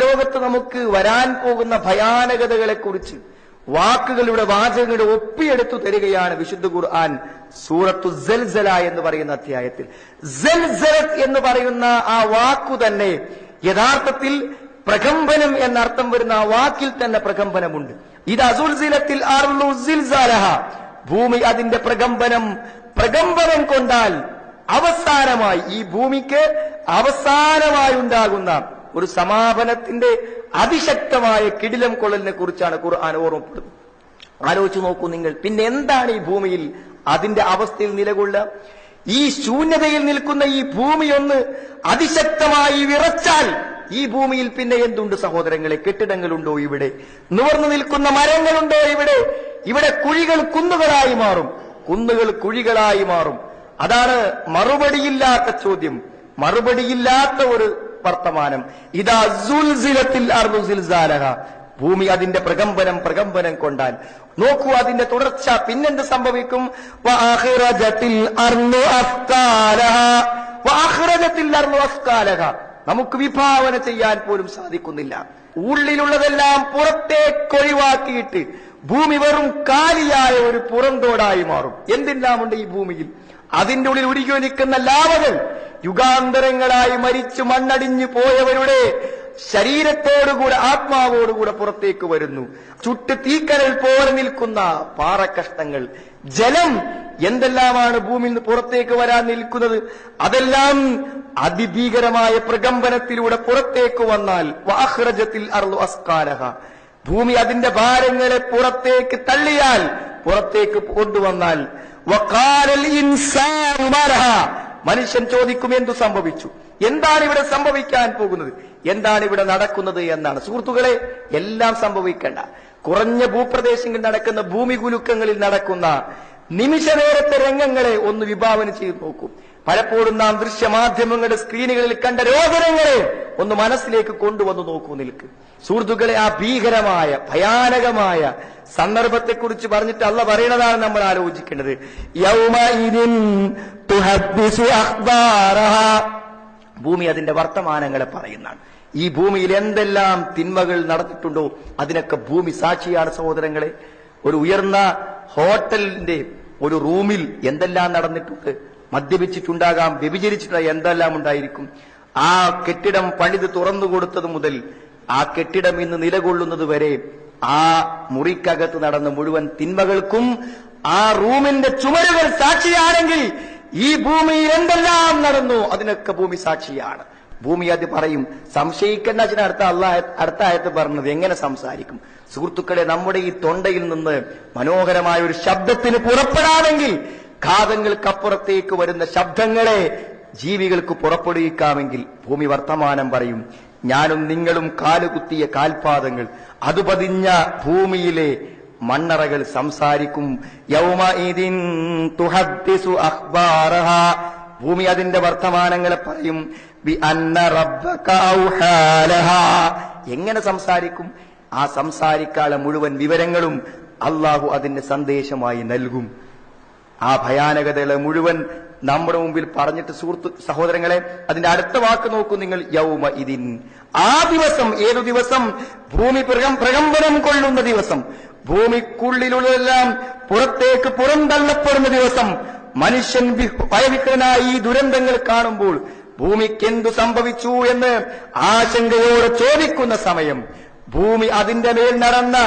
പരലോകത്ത് നമുക്ക് വരാൻ പോകുന്ന ഭയാനകതകളെ കുറിച്ച് വാക്കുകളുടെ വാചകങ്ങളുടെ ഒപ്പിയെടുത്തു തരികയാണ് വിശുദ്ധ ഖുർആൻ സൂറത്തു സൽസല എന്ന് പറയുന്ന അധ്യായത്തിൽ. സൽസലത്ത് എന്ന് പറയുന്ന ആ വാക്കു തന്നെ യഥാർത്ഥത്തിൽ പ്രകമ്പനം എന്നർത്ഥം വരുന്ന ആ വാക്കിൽ തന്നെ പ്രകമ്പനമുണ്ട്. ഇത് അസുൽസിലത്തിൽ ഭൂമി അതിന്റെ പ്രകമ്പനം കൊണ്ടാൽ അവസാനമായി ഈ ഭൂമിക്ക് അവസാനമായി ഉണ്ടാകുന്ന ഒരു സമാപനത്തിന്റെ അതിശക്തമായ കിടിലം കൊള്ളലിനെ കുറിച്ചാണ് ഖുർആൻ ഓർമ്മപ്പെടുന്നത്. ആലോചിച്ചു നോക്കൂ നിങ്ങൾ. പിന്നെ എന്താണ് ഈ ഭൂമിയിൽ അതിന്റെ അവസ്ഥയിൽ നിലകൊള്ളുക? ഈ ശൂന്യതയിൽ നിൽക്കുന്ന ഈ ഭൂമി ഒന്ന് അതിശക്തമായി വിറച്ചാൽ ഈ ഭൂമിയിൽ പിന്നെ എന്തുണ്ട് സഹോദരങ്ങളെ? കെട്ടിടങ്ങളുണ്ടോ ഇവിടെ? നിവർന്നു നിൽക്കുന്ന മരങ്ങളുണ്ടോ ഇവിടെ? ഇവിടെ കുഴികൾ കുന്നുകളായി മാറും, കുന്നുകൾ കുഴികളായി മാറും. അതാണ് മറുപടിയില്ലാത്ത ചോദ്യം, മറുപടിയില്ലാത്ത ഒരു വർത്തമാനം. ഇതാ സുൽസിലത്തിൽ അർദു സിൽസാലഹ, ഭൂമി അതിന്റെ പ്രകമ്പനം കൊണ്ടാൽ. നോക്കൂ അതിന്റെ തുടർച്ച. പിന്നെന്ത് സംഭവിക്കും? വഅഖ്റജത്തിൽ അർദു അസ്കാലഹ, വഅഖ്റജത്തിൽ അർദു അസ്കാലഹ. നമുക്ക് വിഭാവന ചെയ്യാൻ പോലും സാധിക്കുന്നില്ല. ഉള്ളിലുള്ളതെല്ലാം പുറത്തേക്കൊഴിവാക്കിയിട്ട് ഭൂമി വെറും കാലിയായ ഒരു പുറന്തോടായി മാറും. എന്തെല്ലാമുണ്ട് ഈ ഭൂമിയിൽ? അതിന്റെ ഉള്ളിൽ ഉരുകിയൊലിക്കുന്ന ലാവകൾ യുഗാന്തരങ്ങളായി മരിച്ചു മണ്ണടിഞ്ഞു പോയവരുടെ ശരീരത്തോടുകൂടെ ആത്മാവോടുകൂടെ പുറത്തേക്ക് വരുന്നു. ചുട്ട് തീക്കനൽ പോലെ നിൽക്കുന്ന പാറക്കഷ്ണങ്ങൾ, ജലം, എന്തെല്ലാമാണ് ഭൂമിയിൽ നിന്ന് പുറത്തേക്ക് വരാൻ നിൽക്കുന്നത്? അതെല്ലാം അതിഭീകരമായ പ്രകമ്പനത്തിലൂടെ പുറത്തേക്ക് വന്നാൽ വഅഖ്റജത്തിൽ അർളു അസ്കാലഹ, ഭൂമി അതിന്റെ ഭാരങ്ങളെ പുറത്തേക്ക് തള്ളിയാൽ, പുറത്തേക്ക് കൊണ്ടുവന്നാൽ വഖാലൽ ഇൻസാനു മാലഹ, മനുഷ്യൻ ചോദിക്കും എന്തു സംഭവിച്ചു? എന്താണ് ഇവിടെ സംഭവിക്കാൻ പോകുന്നത്? എന്താണ് ഇവിടെ നടക്കുന്നത് എന്നാണ്. സുഹൃത്തുക്കളെ, എല്ലാം സംഭവിക്കേണ്ട. കുറഞ്ഞ ഭൂപ്രദേശങ്ങളിൽ നടക്കുന്ന ഭൂമി കുലുക്കങ്ങളിൽ നടക്കുന്ന നിമിഷ നേരത്തെ രംഗങ്ങളെ ഒന്ന് വിഭാവന ചെയ്ത് നോക്കൂ. പലപ്പോഴും നാം ദൃശ്യമാധ്യമങ്ങളുടെ സ്ക്രീനുകളിൽ കണ്ട രോദനങ്ങളെ ഒന്ന് മനസ്സിലേക്ക് കൊണ്ടുവന്ന് നോക്കൂ. നിൽക്ക് സുഹൃത്തുക്കളെ, ആ ഭീകരമായ ഭയാനകമായ സന്ദർഭത്തെക്കുറിച്ച് പറഞ്ഞിട്ട് അള്ള പറയുന്നതാണ് നമ്മൾ ആലോചിക്കേണ്ടത്. യൗമഇദിൻ തുഹദ്ദിസു അഖ്ബാറഹ, ഭൂമി അതിന്റെ വർത്തമാനങ്ങളെ പറയുന്നതാണ്. ഈ ഭൂമിയിൽ എന്തെല്ലാം തിന്മകൾ നടന്നിട്ടുണ്ടോ അതിനൊക്കെ ഭൂമി സാക്ഷിയാണ് സഹോദരങ്ങളെ. ഒരു ഉയർന്ന ഹോട്ടലിന്റെ ഒരു റൂമിൽ എന്തെല്ലാം നടന്നിട്ടുണ്ട്? മദ്യപിച്ചിട്ടുണ്ടാകാം, വ്യഭിചരിച്ചിട്ടുണ്ടാകാം, എന്തെല്ലാം ഉണ്ടായിരിക്കും. ആ കെട്ടിടം പണിത് തുറന്നു കൊടുത്തത് മുതൽ ആ കെട്ടിടം ഇന്ന് നിലകൊള്ളുന്നത് വരെ ആ മുറിക്കകത്ത് നടന്ന മുഴുവൻ തിന്മകൾക്കും ആ റൂമിന്റെ ചുമരുകൾ സാക്ഷിയാണെങ്കിൽ ഈ ഭൂമിയിൽ എന്തെല്ലാം നടന്നു അതിനൊക്കെ ഭൂമി സാക്ഷിയാണ്. ഭൂമി അത് പറയും. സംശയിക്കേണ്ട അടുത്ത ആയത്ത് പറഞ്ഞത് എങ്ങനെ സംസാരിക്കും? സുഹൃത്തുക്കളെ, നമ്മുടെ ഈ തൊണ്ടയിൽ നിന്ന് മനോഹരമായ ഒരു ശബ്ദത്തിന് പുറപ്പെടാമെങ്കിൽ, കാതങ്ങൾക്കപ്പുറത്തേക്ക് വരുന്ന ശബ്ദങ്ങളെ ജീവികൾക്ക് പുറപ്പെടുവിക്കാമെങ്കിൽ ഭൂമി വർത്തമാനം പറയും. ഞാനും നിങ്ങളും കാലുകുത്തിയ കാൽപാദങ്ങൾ, അത് പതിഞ്ഞ ഭൂമിയിലെ മണ്ണറകൾ സംസാരിക്കും. യൗമഇദിൻ തുഹദ്ദിസു അഖ്ബാറഹ, ഭൂമി അതിന്റെ വർത്തമാനങ്ങളെ പറയും. ബി അന്ന റബ്ബക ഔഹാലഹ, എങ്ങനെ സംസാരിക്കും? ആ സംസാരിക്കാനുള്ള മുഴുവൻ വിവരങ്ങളും അള്ളാഹു അതിന്റെ സന്ദേശമായി നൽകും. ആ ഭയാനകതകളെ മുഴുവൻ നമ്മുടെ മുമ്പിൽ പറഞ്ഞിട്ട് സഹോദരങ്ങളെ, അതിന്റെ അടുത്ത വാക്ക് നോക്കൂ നിങ്ങൾ. യൗമഇദിൻ, ആ ദിവസം. ഏതു ദിവസം? ഭൂമി പ്രകമ്പനം കൊള്ളുന്ന ദിവസം, ഭൂമിക്കുള്ളിലുള്ളതെല്ലാം പുറത്തേക്ക് പുറന്തള്ളപ്പെടുന്ന ദിവസം. മനുഷ്യൻ ഭയവിഹ്വലനായി ഈ ദുരന്തങ്ങൾ കാണുമ്പോൾ ഭൂമിക്ക് എന്തു സംഭവിച്ചു എന്ന് ആശങ്കയോടെ ചോദിക്കുന്ന സമയം, ഭൂമി അതിന്റെ മേൽ നടന്ന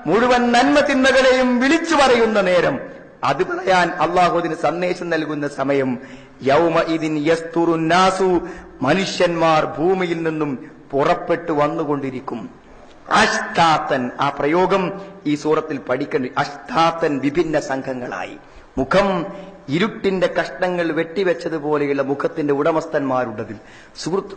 മുഴുവൻ നന്മ തിന്മകളെയും വിളിച്ചു പറയുന്ന നേരം, അത് പറയാൻ അള്ളാഹുവിന് സന്ദേശം നൽകുന്ന സമയം. യൗമഇദിൻ യസ്തുറുന്നാസു, മനുഷ്യന്മാർ ഭൂമിയിൽ നിന്നും പുറപ്പെട്ടു വന്നുകൊണ്ടിരിക്കും. അഷ്താത്തൻ, ആ പ്രയോഗം ഈ സൂറത്തിൽ പഠിക്കേണ്ട. അഷ്താത്തൻ, വിഭിന്ന സംഘങ്ങളായി. മുഖം ഇരുട്ടിന്റെ കഷ്ണങ്ങൾ വെട്ടിവെച്ചതുപോലെയുള്ള മുഖത്തിന്റെ ഉടമസ്ഥന്മാരുണ്ടതിൽ.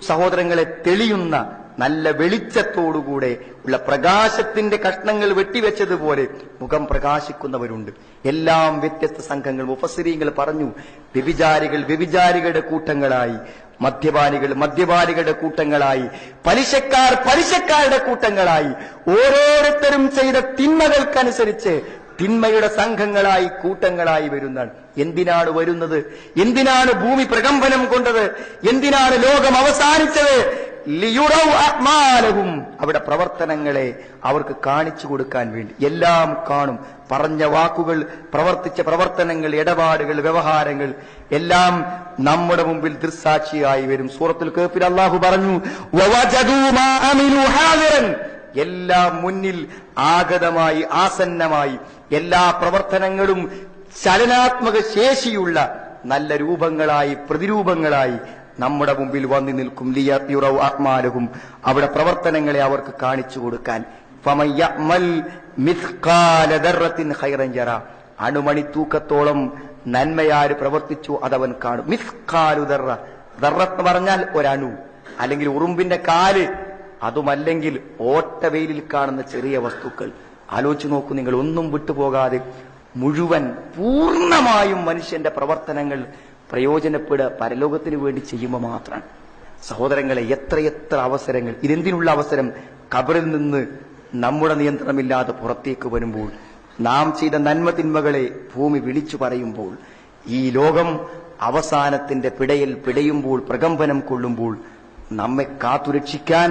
സഹോദരങ്ങളെ, തെളിയുന്ന നല്ല വെളിച്ചത്തോടുകൂടെ ഉള്ള പ്രകാശത്തിന്റെ കഷ്ണങ്ങൾ വെട്ടിവെച്ചതുപോലെ മുഖം പ്രകാശിക്കുന്നവരുണ്ട്. എല്ലാം വ്യത്യസ്ത സംഘങ്ങൾ. മുഫസ്സിരീങ്ങൾ പറഞ്ഞു, വ്യഭിചാരികൾ വ്യഭിചാരികളുടെ കൂട്ടങ്ങളായി, മദ്യപാനികൾ മദ്യപാനികളുടെ കൂട്ടങ്ങളായി, പലിശക്കാരുടെ കൂട്ടങ്ങളായി, ഓരോരുത്തരും ചെയ്ത തിന്മകൾക്കനുസരിച്ച് തിന്മയുടെ സംഘങ്ങളായി കൂട്ടങ്ങളായി വരുന്നതാണ്. എന്തിനാണ് വരുന്നത്? എന്തിനാണ് ഭൂമി പ്രകമ്പനം കൊണ്ടത്? എന്തിനാണ് ലോകം അവസാനിച്ചത്? ലിയുറൗ അഅ്മാലഹും, അവിടെ പ്രവർത്തനങ്ങളെ അവർക്ക് കാണിച്ചു കൊടുക്കാൻ വേണ്ടി. എല്ലാം കാണും, പറഞ്ഞ വാക്കുകൾ, പ്രവർത്തിച്ച പ്രവർത്തനങ്ങൾ, ഇടപാടുകൾ, വ്യവഹാരങ്ങൾ എല്ലാം നമ്മുടെ മുമ്പിൽ ദൃക്സാക്ഷിയായി വരും. സൂറത്തുൽ കഹ്ഫിൽ അല്ലാഹു പറഞ്ഞു, വവജദൂ മാ അമിലു ഹാദിറൻ, എല്ലാം മുന്നിൽ ആഗതമായി, ആസന്നമായി, എല്ലാ പ്രവർത്തനങ്ങളും ചലനാത്മക ശേഷിയുള്ള നല്ല രൂപങ്ങളായി, പ്രതിരൂപങ്ങളായി നമ്മുടെ മുമ്പിൽ വന്നു നിൽക്കും. ലിയുറൗ അഅ്മാലഹും, അവിടെ പ്രവർത്തനങ്ങളെ അവർക്ക് കാണിച്ചു കൊടുക്കാൻ. ഫമൻ യഅ്മൽ മിസ്ഖാല ദർറത്തിൻ ഖൈറൻ യറ, അണുമണി തൂക്കത്തോളം നന്മയാര് പ്രവർത്തിച്ചു അതവൻ കാണും. മിസ്ഖാലു ദർറ, ദർറത്ത് പറഞ്ഞാൽ ഒരണു, അല്ലെങ്കിൽ ഉറുമ്പിന്റെ കാല്, അതുമല്ലെങ്കിൽ ഓട്ടവെയിലിൽ കാണുന്ന ചെറിയ വസ്തുക്കൾ. ആലോചിച്ച് നോക്കൂ നിങ്ങൾ, ഒന്നും വിട്ടുപോകാതെ മുഴുവൻ പൂർണ്ണമായും മനുഷ്യന്റെ പ്രവർത്തനങ്ങൾ പ്രയോജനപ്പെടുക പരലോകത്തിന് വേണ്ടി ചെയ്യുമ്പോൾ മാത്രമാണ്. സഹോദരങ്ങളെ, എത്രയെത്ര അവസരങ്ങൾ! ഇതെന്തിനുള്ള അവസരം? ഖബറിൽ നിന്ന് നമ്മുടെ നിയന്ത്രണമില്ലാതെ പുറത്തേക്ക് വരുമ്പോൾ, നാം ചെയ്ത നന്മ തിന്മകളെ ഭൂമി വിളിച്ചു പറയുമ്പോൾ, ഈ ലോകം അവസാനത്തിന്റെ പിടയിൽ പിടയുമ്പോൾ, പ്രകമ്പനം കൊള്ളുമ്പോൾ, നമ്മെ കാത്തുരക്ഷിക്കാൻ,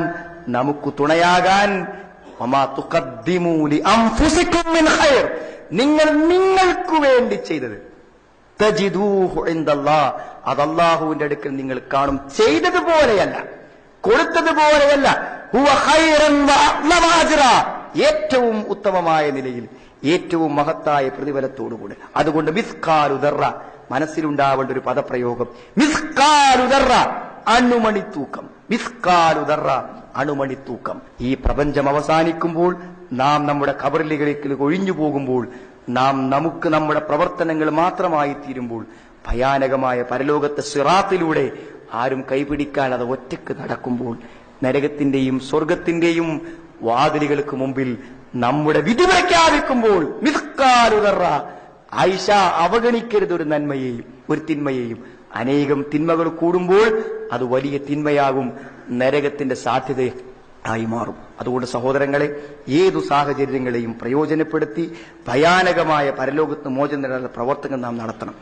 നമുക്ക് തുണയാകാൻ, വമാ തുഖദ്ദിമൂ ലിഅൻഫുസികും മിൻ ഖൈർ, നിങ്ങൾ നിങ്ങൾക്ക് വേണ്ടി ചെയ്തത് തജിദൂഹു ഇൻദല്ലാഹ്, അത് അല്ലാഹുവിന്റെ അടുക്കൽ നിങ്ങൾ കാണും. ചെയ്തതുപോലെയല്ല, കൊടുത്തതുപോലെയല്ല, ഹുവ ഖൈറൻ വഅഅ്ലമ അജ്റ, ഏറ്റവും ഉത്തമമായ നിലയിൽ, ഏറ്റവും മഹത്തായ പ്രതിഫലത്തോടുകൂടി. അതുകൊണ്ട് മിസ്ഖാലു ദർറ, മനസ്സിലുണ്ടാവേണ്ട ഒരു പദപ്രയോഗം, മിസ്ഖാലു ദർറ, അണുമണിത്തൂക്കം. മിസ്ഖാലു ദർറ, അണുമണിത്തൂക്കം. ഈ പ്രപഞ്ചം അവസാനിക്കുമ്പോൾ, നാം നമ്മുടെ ഖബറിലേക്ക് ഒഴിഞ്ഞു പോകുമ്പോൾ, നാം നമുക്ക് നമ്മുടെ പ്രവർത്തനങ്ങൾ മാത്രമായി തീരുമ്പോൾ, ഭയാനകമായ പരലോകത്തെ സിറാത്തിലൂടെ ആരും കൈപിടിക്കാൻ അത് ഒറ്റക്ക് നടക്കുമ്പോൾ, നരകത്തിന്റെയും സ്വർഗത്തിന്റെയും വാതിലുകൾക്ക് മുമ്പിൽ നമ്മുടെ വിധി പ്രഖ്യാപിക്കുമ്പോൾ, മിസ്ഖാലു ദർറ, ആയിഷ അവഗണിക്കരുത് ഒരു നന്മയെയും ഒരു തിന്മയെയും. അനേകം തിന്മകൾ കൂടുമ്പോൾ അത് വലിയ തിന്മയാകും, നരകത്തിന്റെ സാധ്യത ആയി മാറും. അതുകൊണ്ട് സഹോദരങ്ങളെ, ഏതു സാഹചര്യങ്ങളെയും പ്രയോജനപ്പെടുത്തി ഭയാനകമായ പരലോകത്ത് മോചനം നേടാനുള്ള പ്രവർത്തനം നാം നടത്തണം.